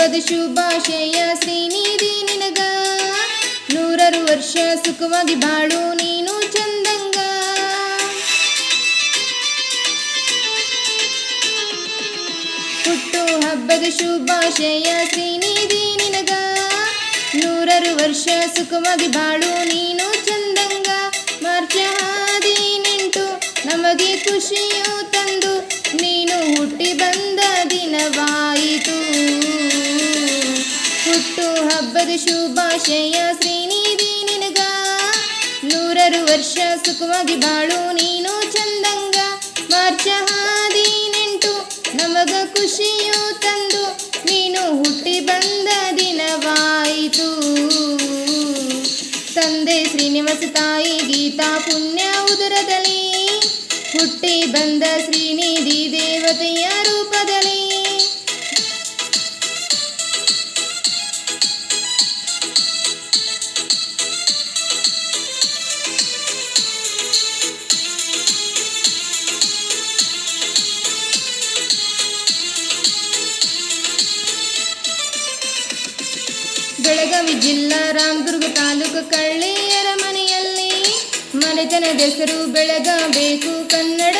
ಹಬ್ಬದ ಶುಭಾಶಯ ಶ್ರೀನಿಧಿ ನಿನಗ, ನೂರಾರು ವರ್ಷ ಸುಖವಾಗಿ ಬಾಳು ನೀನು ಚಂದಂಗ. ಹುಟ್ಟು ಹಬ್ಬದ ಶುಭಾಶಯ ಶ್ರೀನಿಧಿ ನಿನಗ, ನೂರಾರು ವರ್ಷ ಸುಖವಾಗಿ ಬಾಳು ನೀನು ಚಂದಂಗ. ಮಾರ್ಚ್ 18 ನಮಗೆ ಖುಷಿಯು ತಂದು ನೀನು ಹುಟ್ಟಿ ಬಂದ ದಿನವಾಯಿತು. ಹುಟ್ಟು ಹಬ್ಬದ ಶುಭಾಶಯ ಶ್ರೀನಿಧಿ ನಿನಗ, ನೂರಾರು ವರ್ಷ ಸುಖವಾಗಿ ಬಾಳು ನೀನು ಚಂದಂಗ. ಮಾರ್ಚ್ 18 ನಮಗ ಖುಷಿಯು ತಂದು ನೀನು ಹುಟ್ಟಿ ಬಂದ ದಿನವಾಯಿತು. ತಂದೆ ಶ್ರೀನಿವಾಸ ತಾಯಿ ಗೀತಾ ಪುಣ್ಯ ಉದರದಲ್ಲಿ ಹುಟ್ಟಿ ಬಂದ ಶ್ರೀನಿಧಿ ದೇವತೆಯ ರೂಪದಲ್ಲಿ. ಬೆಳಗಾವಿ ಜಿಲ್ಲಾ ರಾಮದುರ್ಗ ತಾಲೂಕು ಕಳ್ಳಿಯರ ಮನೆಯಲ್ಲಿ ಮನೆತನದ ಹೆಸರು ಬೆಳಗಬೇಕು ಕನ್ನಡ